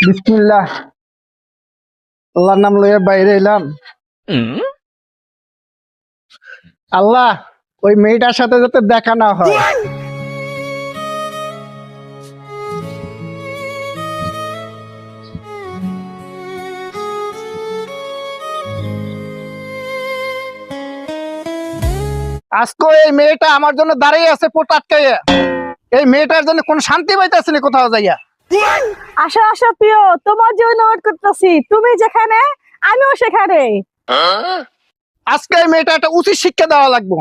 বিসমিল্লাহ, আল্লাহর নাম লইয়া বাইরে এলাম। আল্লাহ, ওই মেয়েটার সাথে যাতে দেখা না হয়। আজকে এই মেয়েটা আমার জন্য দাঁড়িয়ে আছে পোট আটকাইয়া। এই মেয়েটার জন্য কোন শান্তি পাইতেছে না কোথাও যাইয়া। আসো আসো প্রিয়, তোমার জন্য ওয়েট করতেছি। তুমি যেখানে আমিও সেখানে। আজকে এই মেয়েটা একটা উচিত শিক্ষা দেওয়া লাগবে।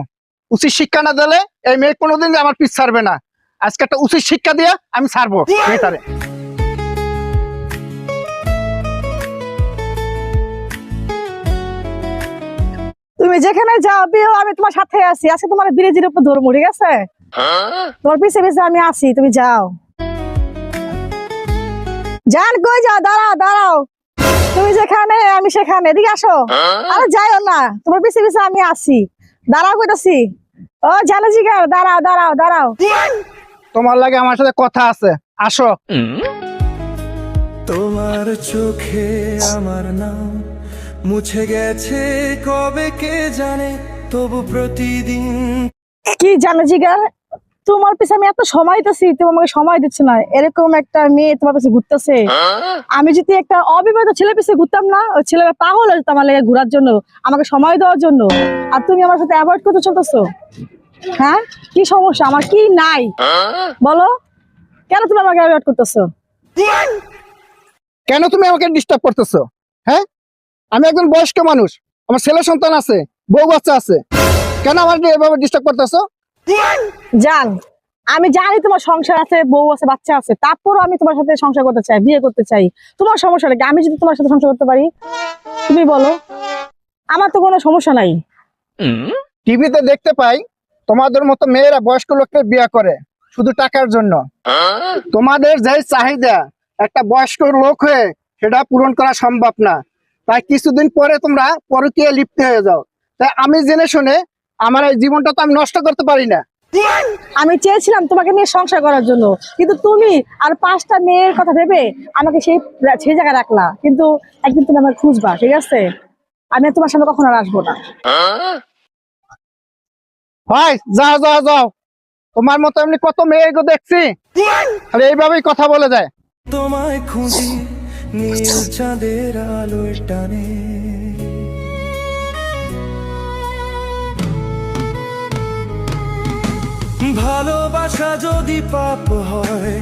উচিত শিক্ষা না দিলে এই মেয়ে কোনোদিন আমার পিছ ছাড়বে না। আজকে একটা উচিত শিক্ষা দিয়ে আমি ছাড়বো মেয়েটারে। তুমি যেখানে যাও প্রিয়, আমি তোমার সাথে আছি। আজকে তোমার ব্রিজের উপর ধরবো, ঠিক আছে? তোমার পিছে পিছে আমি আছি, তুমি যাও। জান কই যাও? দাঁড়াও দাঁড়াও, তুমি যেখানে আমি সেখানে, এদিকে আসো। আরে যাইও না, তোমার পিছে পিছে আমি আছি। দাঁড়াও কইতাছি। ও জানো জিগার, দাঁড়াও দাঁড়াও দাঁড়াও। তোমার লাগে আমার সাথে কথা আছে, আসো। তোমার চোখে আমার নাম মুছে গেছে কবে কে জানে, তবু প্রতিদিন। কি জানো জিগার, তোমার পিছে আমি এত সময় দিতেছি, তুমি আমাকে সময় দিচ্ছ না। এরকম একটা মেয়ে তোমার পিছে ঘুরতেছে। আমি যদি একটা অবিবাহিত ছেলে পিছে ঘুরতাম না, ওই ছেলেটা পাগল হয়ে যেত আমার লেগে ঘোরার জন্য, আমাকে সময় দেওয়ার জন্য। আর তুমি আমার সাথে অ্যাভয়েড করতে চলতেছো। হ্যাঁ, কি সমস্যা? আমার কি নাই বলো? কেন তুমি আমাকে অ্যাভয়েড করতেছো? কেন তুমি আমাকে ডিস্টার্ব করতেছো? হ্যাঁ, আমি একজন বয়স্ক মানুষ, আমার ছেলে সন্তান আছে, বউ বাচ্চা আছে। কেন আমার এভাবে ডিস্টার্ব করতেছো? জান, আমি জানি তোমার সংসার আছে, বউ আছে, বাচ্চা আছে, তারপরও আমি তোমার সাথে সংসার করতে চাই, বিয়ে করতে চাই। তোমার সমস্যা নাকি? আমি যদি তোমার সাথে সংসার করতে পারি, তুমি বলো, আমার তো কোনো সমস্যা নাই। টিভিতে দেখতে পাই তোমাদের মতো মেয়েরা বয়স্ক লোককে বিয়ে করে শুধু টাকার জন্য। তোমাদের যে চাহিদা একটা বয়স্ক লোক হয়ে সেটা পূরণ করা সম্ভব না। তাই কিছুদিন পরে তোমরা পরকীয়া লিপ্ত হয়ে যাও। তাই আমি জেনে শুনে আমার এই জীবনটা তো আমি নষ্ট করতে পারি না। আমি চেয়েছিলাম তোমাকে নিয়ে সংসার করার জন্য, কিন্তু তুমি আর 5টা মেয়ের কথা ভেবে আমাকে সেই জায়গায় রাখলা। কিন্তু একদিন তুমি আমাকে খুঁজবা, ঠিক আছে? আমি আর তোমার সামনে কখনো আর আসবো না। হয়, যাও যাও যাও। তোমার মতো এমনি কত মেয়েকে দেখছি, আর এইভাবেই কথা বলে যায়। তোমায় খুঁজি নীল চাঁদের আলোয় টানে, ভালোবাসা যদি পাপ হয়